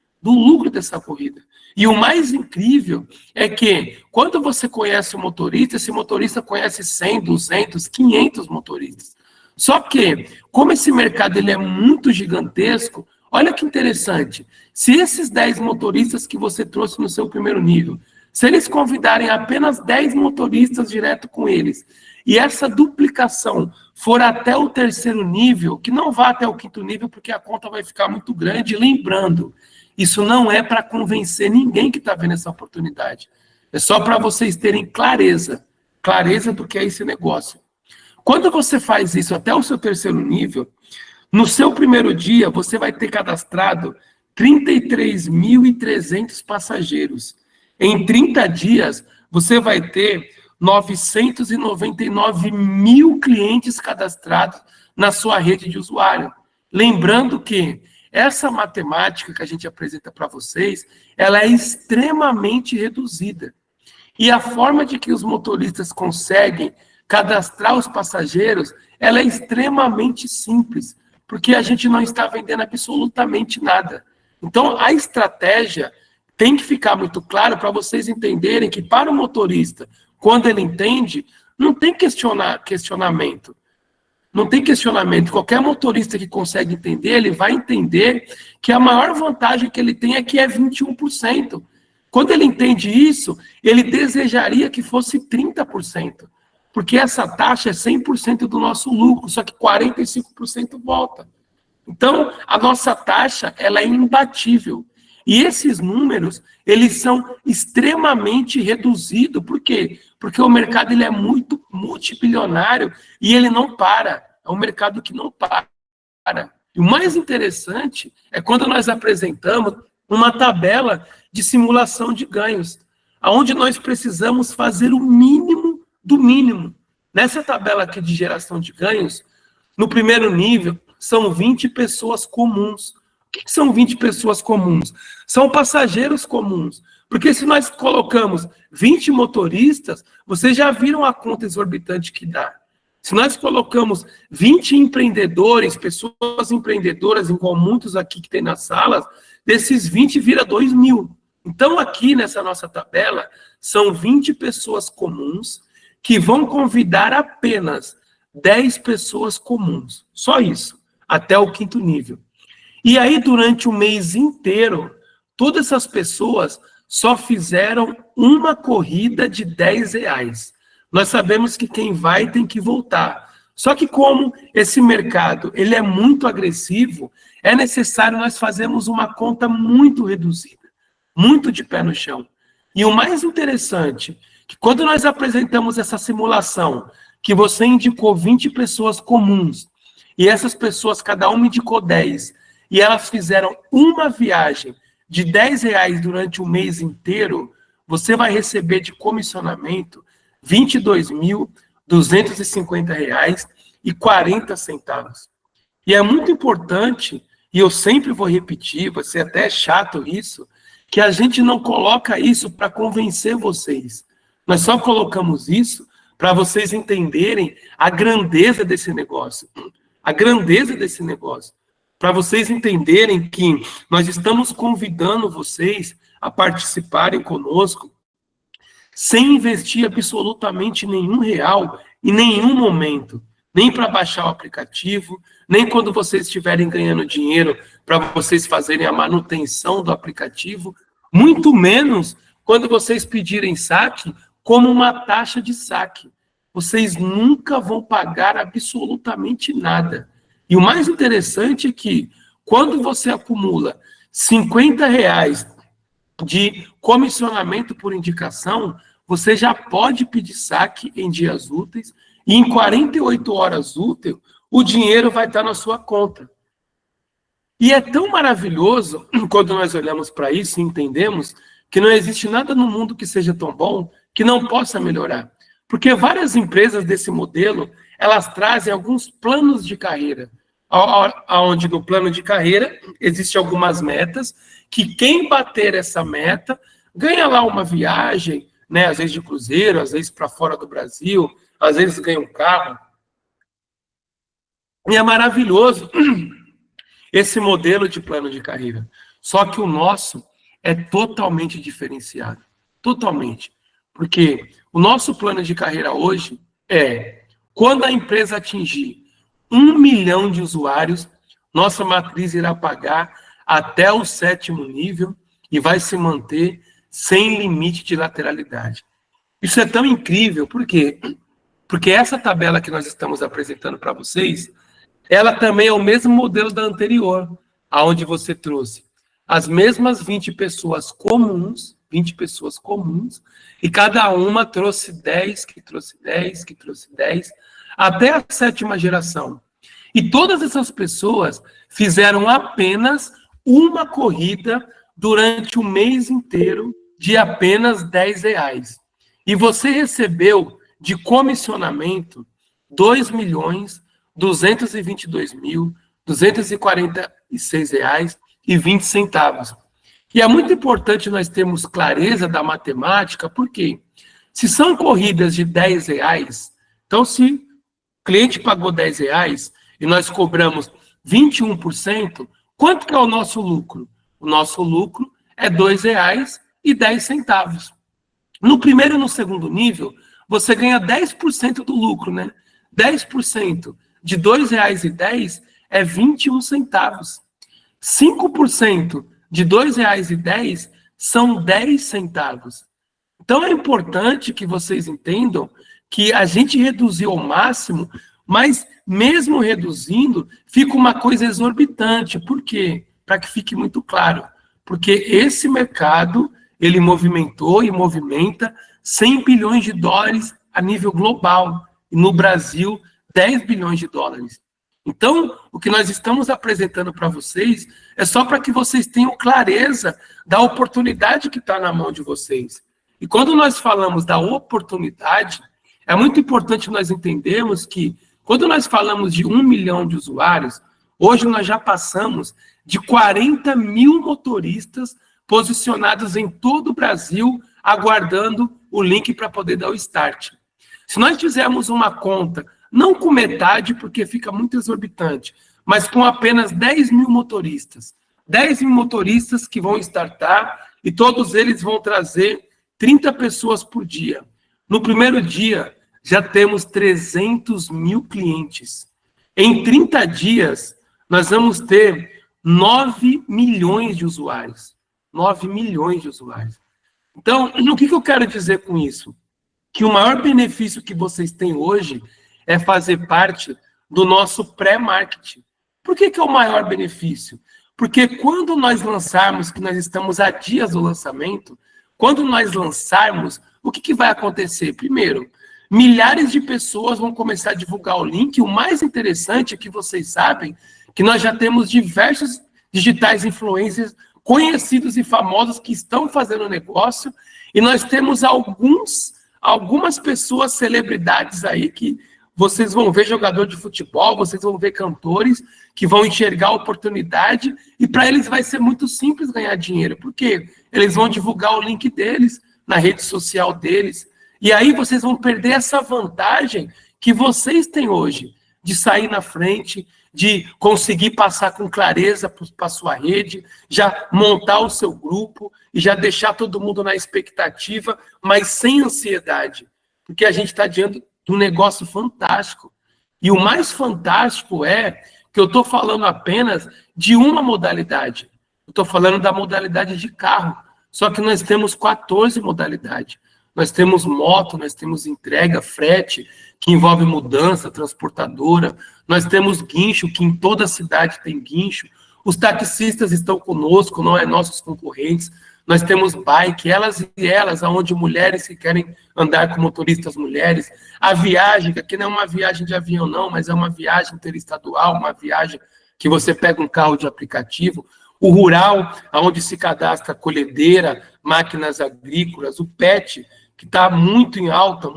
E o mais incrível é que, quando você conhece o motorista, esse motorista conhece 100, 200, 500 motoristas. Só que, como esse mercado ele é muito gigantesco, olha que interessante. Se esses 10 motoristas que você trouxe no seu primeiro nível, se eles convidarem apenas 10 motoristas direto com eles, e essa duplicação for até o terceiro nível, que não vá até o quinto nível, porque a conta vai ficar muito grande, lembrando, isso não é para convencer ninguém que está vendo essa oportunidade. É só para vocês terem clareza do que é esse negócio. Quando você faz isso até o seu terceiro nível, no seu primeiro dia, você vai ter cadastrado 33.300 passageiros. Em 30 dias, você vai ter 999.000 clientes cadastrados na sua rede de usuário. Lembrando que essa matemática que a gente apresenta para vocês, ela é extremamente reduzida. E a forma de que os motoristas conseguem cadastrar os passageiros, ela é extremamente simples, porque a gente não está vendendo absolutamente nada. Então, a estratégia tem que ficar muito claro para vocês entenderem que para o motorista, quando ele entende, não tem questionamento. Não tem questionamento. Qualquer motorista que consegue entender, ele vai entender que a maior vantagem que ele tem é que é 21%. Quando ele entende isso, ele desejaria que fosse 30%. Porque essa taxa é 100% do nosso lucro, só que 45% volta. Então, a nossa taxa, ela é imbatível. E esses números, eles são extremamente reduzidos. Por quê? Porque o mercado ele é muito multibilionário e ele não para. É um mercado que não para. E o mais interessante é quando nós apresentamos uma tabela de simulação de ganhos, onde nós precisamos fazer o mínimo do mínimo. Nessa tabela aqui de geração de ganhos, no primeiro nível, são 20 pessoas comuns. O que são 20 pessoas comuns? São passageiros comuns. Porque se nós colocamos 20 motoristas, vocês já viram a conta exorbitante que dá. Se nós colocamos 20 empreendedores, pessoas empreendedoras, igual muitos aqui que tem nas salas, desses 20 vira 2.000. Então, aqui nessa nossa tabela, são 20 pessoas comuns que vão convidar apenas 10 pessoas comuns. Só isso, até o 5º nível. E aí, durante o mês inteiro, todas essas pessoas só fizeram uma corrida de R$10. Nós sabemos que quem vai tem que voltar. Só que como esse mercado ele é muito agressivo, é necessário nós fazermos uma conta muito reduzida, muito de pé no chão. E o mais interessante, que quando nós apresentamos essa simulação, que você indicou 20 pessoas comuns, e essas pessoas, cada uma indicou 10, e elas fizeram uma viagem de R$10 durante o mês inteiro, você vai receber de comissionamento R$22.250,40. E é muito importante, e eu sempre vou repetir, vai ser até chato isso, que a gente não coloca isso para convencer vocês. Nós só colocamos isso para vocês entenderem a grandeza desse negócio. A grandeza desse negócio. Para vocês entenderem que nós estamos convidando vocês a participarem conosco sem investir absolutamente nenhum real em nenhum momento, nem para baixar o aplicativo, nem quando vocês estiverem ganhando dinheiro para vocês fazerem a manutenção do aplicativo, muito menos quando vocês pedirem saque como uma taxa de saque. Vocês nunca vão pagar absolutamente nada. E o mais interessante é que, quando você acumula R$50 de comissionamento por indicação, você já pode pedir saque em dias úteis, e em 48 horas úteis, o dinheiro vai estar na sua conta. E é tão maravilhoso, quando nós olhamos para isso e entendemos, que não existe nada no mundo que seja tão bom que não possa melhorar. Porque várias empresas desse modelo, elas trazem alguns planos de carreira, onde no plano de carreira existem algumas metas, que quem bater essa meta ganha lá uma viagem, né, às vezes de cruzeiro, às vezes para fora do Brasil, às vezes ganha um carro. E é maravilhoso esse modelo de plano de carreira. Só que o nosso é totalmente diferenciado. Totalmente. Porque o nosso plano de carreira hoje é, quando a empresa atingir 1 milhão de usuários, nossa matriz irá pagar até o 7º nível e vai se manter sem limite de lateralidade. Isso é tão incrível, por quê? Porque essa tabela que nós estamos apresentando para vocês, ela também é o mesmo modelo da anterior, aonde você trouxe as mesmas 20 pessoas comuns, e cada uma trouxe 10, que trouxe 10, que trouxe 10, até a 7ª geração. E todas essas pessoas fizeram apenas uma corrida durante o mês inteiro de apenas R$10. E você recebeu de comissionamento R$2.222.246,20. E é muito importante nós termos clareza da matemática, porque se são corridas de R$10, então se o cliente pagou R$10 e nós cobramos 21%, quanto que é o nosso lucro? O nosso lucro é R$ 2,10. No primeiro e no segundo nível, você ganha 10% do lucro, né? 10% de R$ 2,10 é 21 centavos. 5% de R$ 2,10 são 10 centavos. Então é importante que vocês entendam que a gente reduziu ao máximo, mas mesmo reduzindo, fica uma coisa exorbitante. Por quê? Para que fique muito claro. Porque esse mercado, ele movimentou e movimenta 100 bilhões de dólares a nível global. E no Brasil, 10 bilhões de dólares. Então, o que nós estamos apresentando para vocês é só para que vocês tenham clareza da oportunidade que está na mão de vocês. E quando nós falamos da oportunidade, é muito importante nós entendermos que, quando nós falamos de 1 milhão de usuários, hoje nós já passamos de 40 mil motoristas posicionados em todo o Brasil, aguardando o link para poder dar o start. Se nós fizermos uma conta, não com metade, porque fica muito exorbitante, mas com apenas 10 mil motoristas. 10 mil motoristas que vão startar e todos eles vão trazer 30 pessoas por dia. No primeiro dia, já temos 300 mil clientes. Em 30 dias, nós vamos ter 9 milhões de usuários. 9 milhões de usuários. Então, o que eu quero dizer com isso? Que o maior benefício que vocês têm hoje é fazer parte do nosso pré-marketing. Por que é o maior benefício? Porque quando nós lançarmos, que nós estamos a dias do lançamento, quando nós lançarmos, o que vai acontecer? Primeiro, milhares de pessoas vão começar a divulgar o link. O mais interessante é que vocês sabem que nós já temos diversos digitais influencers conhecidos e famosos que estão fazendo negócio, e nós temos algumas pessoas, celebridades aí, que vocês vão ver jogador de futebol, vocês vão ver cantores que vão enxergar a oportunidade, e para eles vai ser muito simples ganhar dinheiro, porque eles vão divulgar o link deles na rede social deles, e aí vocês vão perder essa vantagem que vocês têm hoje, de sair na frente, de conseguir passar com clareza para a sua rede, já montar o seu grupo e já deixar todo mundo na expectativa, mas sem ansiedade, porque a gente está diante de um negócio fantástico. E o mais fantástico é que eu estou falando apenas de uma modalidade. Eu estou falando da modalidade de carro, só que nós temos 14 modalidades. Nós temos moto, nós temos entrega, frete, que envolve mudança, transportadora. Nós temos guincho, que em toda a cidade tem guincho. Os taxistas estão conosco, não é nossos concorrentes. Nós temos bike, elas e elas, onde mulheres que querem andar com motoristas mulheres. A viagem, que aqui não é uma viagem de avião não, mas é uma viagem interestadual, uma viagem que você pega um carro de aplicativo. O rural, onde se cadastra colhedeira, máquinas agrícolas. O pet, que está muito em alta,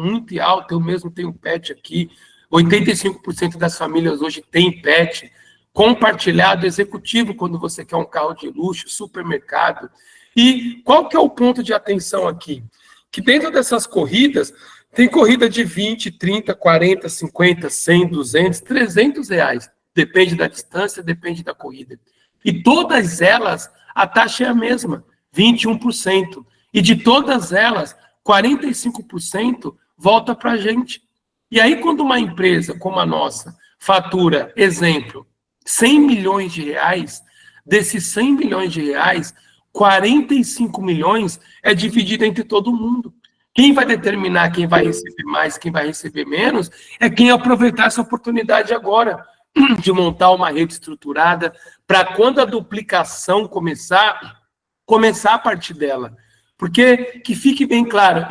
eu mesmo tenho pet aqui, 85% das famílias hoje têm pet, compartilhado, executivo, quando você quer um carro de luxo, supermercado. E qual que é o ponto de atenção aqui? Que dentro dessas corridas, tem corrida de 20, 30, 40, 50, 100, 200, 300 reais, depende da distância, depende da corrida. E todas elas, a taxa é a mesma, 21%. E de todas elas, 45% volta para a gente. E aí, quando uma empresa como a nossa fatura, exemplo, 100 milhões de reais, desses 100 milhões de reais, 45 milhões é dividido entre todo mundo. Quem vai determinar quem vai receber mais, quem vai receber menos, é quem aproveitar essa oportunidade agora de montar uma rede estruturada para quando a duplicação começar a partir dela. Porque que fique bem claro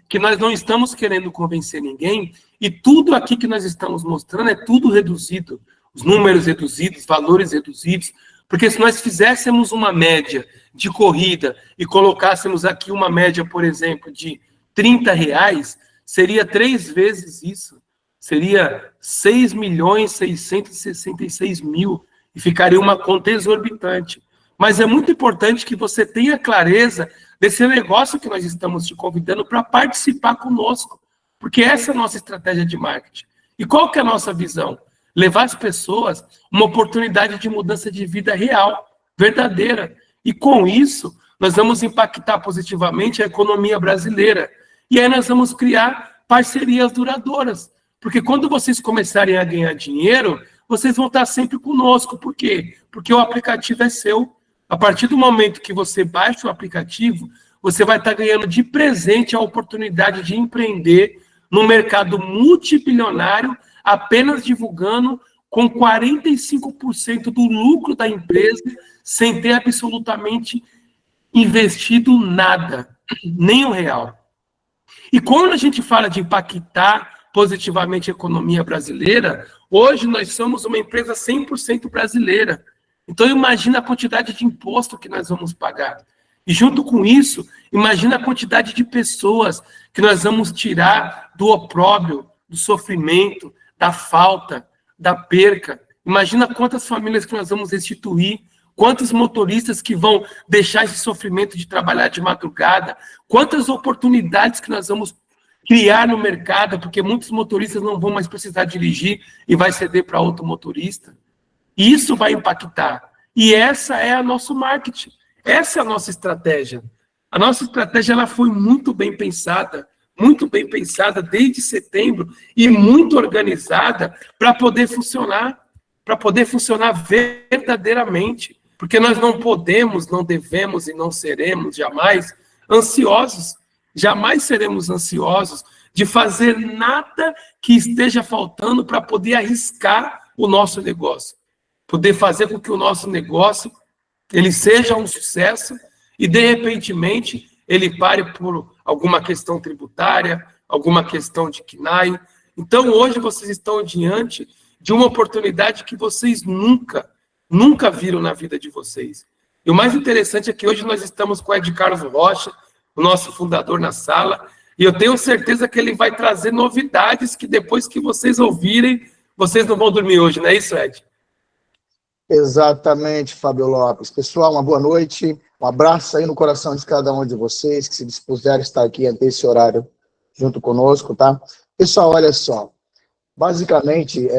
que nós não estamos querendo convencer ninguém e tudo aqui que nós estamos mostrando é tudo reduzido. Os números reduzidos, valores reduzidos. Porque se nós fizéssemos uma média de corrida e colocássemos aqui uma média, por exemplo, de R$30, seria 3 vezes isso. Seria 6.666.000 e ficaria uma conta exorbitante. Mas é muito importante que você tenha clareza desse negócio que nós estamos te convidando para participar conosco, porque essa é a nossa estratégia de marketing. E qual que é a nossa visão? Levar as pessoas uma oportunidade de mudança de vida real, verdadeira. E com isso, nós vamos impactar positivamente a economia brasileira. E aí nós vamos criar parcerias duradouras. Porque quando vocês começarem a ganhar dinheiro, vocês vão estar sempre conosco. Por quê? Porque o aplicativo é seu. A partir do momento que você baixa o aplicativo, você vai estar ganhando de presente a oportunidade de empreender no mercado multibilionário, apenas divulgando com 45% do lucro da empresa, sem ter absolutamente investido nada, nem R$1. E quando a gente fala de impactar positivamente a economia brasileira, hoje nós somos uma empresa 100% brasileira. Então imagina a quantidade de imposto que nós vamos pagar. E junto com isso, imagina a quantidade de pessoas que nós vamos tirar do opróbrio, do sofrimento, da falta, da perca. Imagina quantas famílias que nós vamos restituir, quantos motoristas que vão deixar esse sofrimento de trabalhar de madrugada, quantas oportunidades que nós vamos criar no mercado, porque muitos motoristas não vão mais precisar dirigir e vai ceder para outro motorista. Isso vai impactar. E essa é a nosso marketing. Essa é a nossa estratégia. A nossa estratégia ela foi muito bem pensada desde setembro e muito organizada para poder funcionar verdadeiramente. Porque nós não podemos, não devemos e não seremos jamais ansiosos. Jamais seremos ansiosos de fazer nada que esteja faltando para poder arriscar o nosso negócio. Poder fazer com que o nosso negócio ele seja um sucesso e, de repentemente, ele pare por alguma questão tributária, alguma questão de KNAI. Então, hoje, vocês estão diante de uma oportunidade que vocês nunca viram na vida de vocês. E o mais interessante é que hoje nós estamos com o Ed Carlos Rocha, o nosso fundador, na sala, e eu tenho certeza que ele vai trazer novidades que depois que vocês ouvirem, vocês não vão dormir hoje, não é isso, Ed? Exatamente, Fábio Lopes. Pessoal, uma boa noite, um abraço aí no coração de cada um de vocês que se dispuseram a estar aqui até esse horário junto conosco, tá? Pessoal, olha só, basicamente,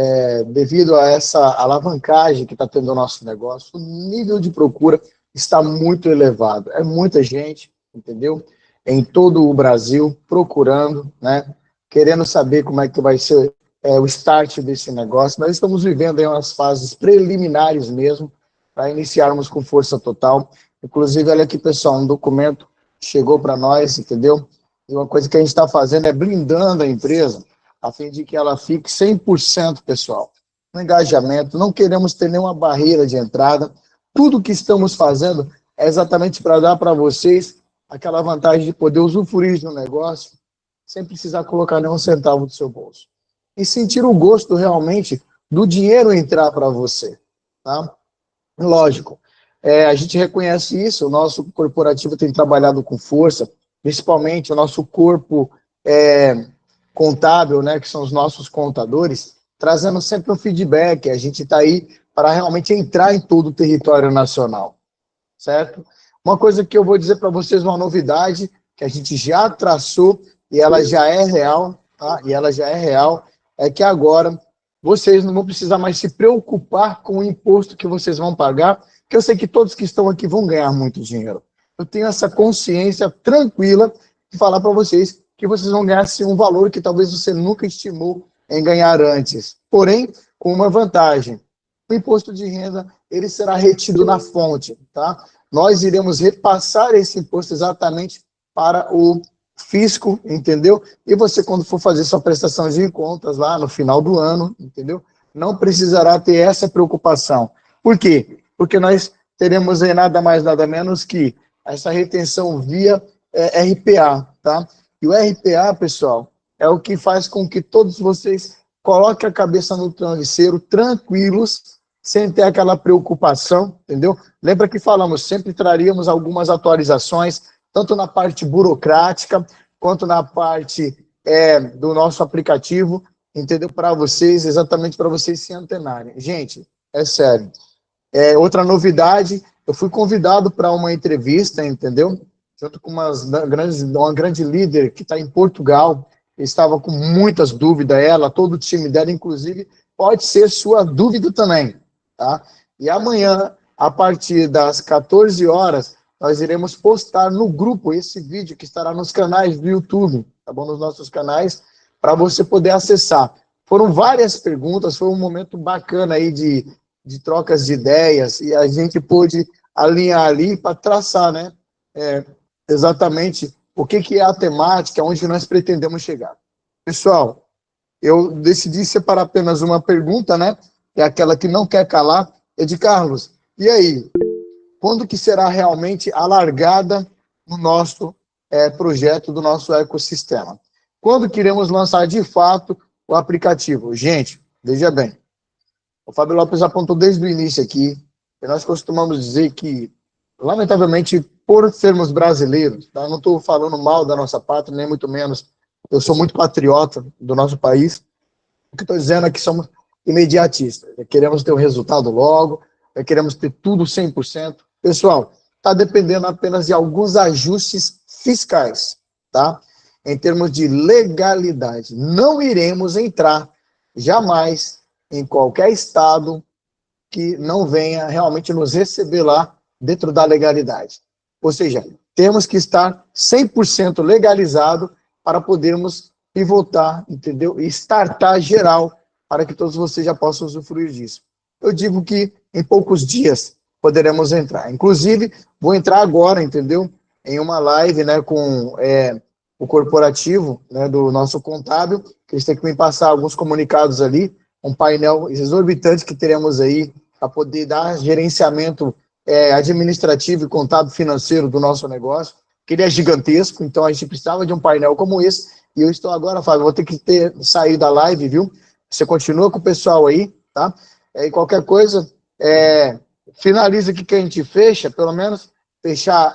devido a essa alavancagem que está tendo o nosso negócio, o nível de procura está muito elevado, é muita gente, entendeu? Em todo o Brasil, procurando, né? Querendo saber como é que vai ser o start desse negócio. Nós estamos vivendo aí umas fases preliminares mesmo, para iniciarmos com força total. Inclusive, olha aqui, pessoal, um documento chegou para nós, entendeu? E uma coisa que a gente está fazendo é blindando a empresa, a fim de que ela fique 100%, pessoal, no engajamento. Não queremos ter nenhuma barreira de entrada. Tudo que estamos fazendo é exatamente para dar para vocês aquela vantagem de poder usufruir do negócio sem precisar colocar nenhum centavo do seu bolso. E sentir o gosto realmente do dinheiro entrar para você, tá? Lógico, a gente reconhece isso, o nosso corporativo tem trabalhado com força, principalmente o nosso corpo contábil, né, que são os nossos contadores, trazendo sempre um feedback. A gente está aí para realmente entrar em todo o território nacional, certo? Uma coisa que eu vou dizer para vocês, uma novidade, que a gente já traçou e ela já é real, tá? E ela já é real, é que agora vocês não vão precisar mais se preocupar com o imposto que vocês vão pagar, porque eu sei que todos que estão aqui vão ganhar muito dinheiro. Eu tenho essa consciência tranquila de falar para vocês que vocês vão ganhar sim, um valor que talvez você nunca estimou em ganhar antes. Porém, com uma vantagem. O imposto de renda, ele será retido na fonte, tá? Nós iremos repassar esse imposto exatamente para o fisco, entendeu? E você, quando for fazer sua prestação de contas lá no final do ano, entendeu? Não precisará ter essa preocupação. Por quê? Porque nós teremos aí nada mais, nada menos que essa retenção via RPA, tá? E o RPA, pessoal, é o que faz com que todos vocês coloquem a cabeça no travesseiro, tranquilos, sem ter aquela preocupação, entendeu? Lembra que falamos, sempre traríamos algumas atualizações, tanto na parte burocrática, quanto na parte do nosso aplicativo, entendeu? Para vocês, exatamente para vocês se antenarem. Gente, é sério. Outra novidade, eu fui convidado para uma entrevista, entendeu? Junto com uma grande líder que está em Portugal, estava com muitas dúvidas, todo o time dela, inclusive, pode ser sua dúvida também, tá? E amanhã, a partir das 14 horas, nós iremos postar no grupo esse vídeo que estará nos canais do YouTube, tá bom? Nos nossos canais, para você poder acessar. Foram várias perguntas, foi um momento bacana aí de trocas de ideias, e a gente pôde alinhar ali para traçar, né? Exatamente o que é a temática, onde nós pretendemos chegar. Pessoal, eu decidi separar apenas uma pergunta, né? É aquela que não quer calar, é de Carlos. E aí, quando que será realmente alargada no nosso projeto, do nosso ecossistema? Quando que iremos lançar de fato o aplicativo? Gente, veja bem, o Fábio Lopes apontou desde o início aqui, e nós costumamos dizer que, lamentavelmente, por sermos brasileiros, tá? Não estou falando mal da nossa pátria, nem muito menos, eu sou muito patriota do nosso país, o que estou dizendo é que somos imediatistas, queremos ter o resultado logo, queremos ter tudo 100%. Pessoal, está dependendo apenas de alguns ajustes fiscais, tá? Em termos de legalidade. Não iremos entrar jamais em qualquer estado que não venha realmente nos receber lá dentro da legalidade. Ou seja, temos que estar 100% legalizado para podermos pivotar, entendeu? E startar geral para que todos vocês já possam usufruir disso. Eu digo que em poucos dias poderemos entrar. Inclusive, vou entrar agora, entendeu? Em uma live, né, com o corporativo, né, do nosso contábil, que eles têm que me passar alguns comunicados ali, um painel exorbitante que teremos aí para poder dar gerenciamento administrativo e contábil financeiro do nosso negócio, que ele é gigantesco, então a gente precisava de um painel como esse, e eu estou agora, Fábio, vou ter que sair da live, viu? Você continua com o pessoal aí, tá? E qualquer coisa, finaliza aqui que a gente fecha, pelo menos fechar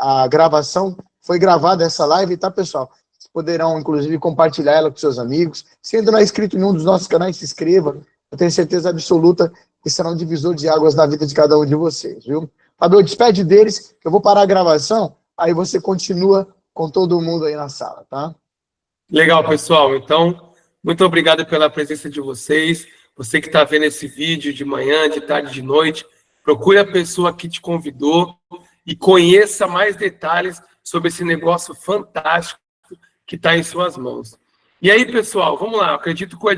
a gravação. Foi gravada essa live, tá, pessoal? Vocês poderão, inclusive, compartilhar ela com seus amigos. Se ainda não é inscrito em um dos nossos canais, se inscreva. Eu tenho certeza absoluta que será um divisor de águas na vida de cada um de vocês, viu? Fabio, despede deles, que eu vou parar a gravação, aí você continua com todo mundo aí na sala, tá? Legal, pessoal. Então, muito obrigado pela presença de vocês. Você que está vendo esse vídeo de manhã, de tarde, de noite, procure a pessoa que te convidou e conheça mais detalhes sobre esse negócio fantástico que está em suas mãos. E aí, pessoal, vamos lá. Eu acredito que o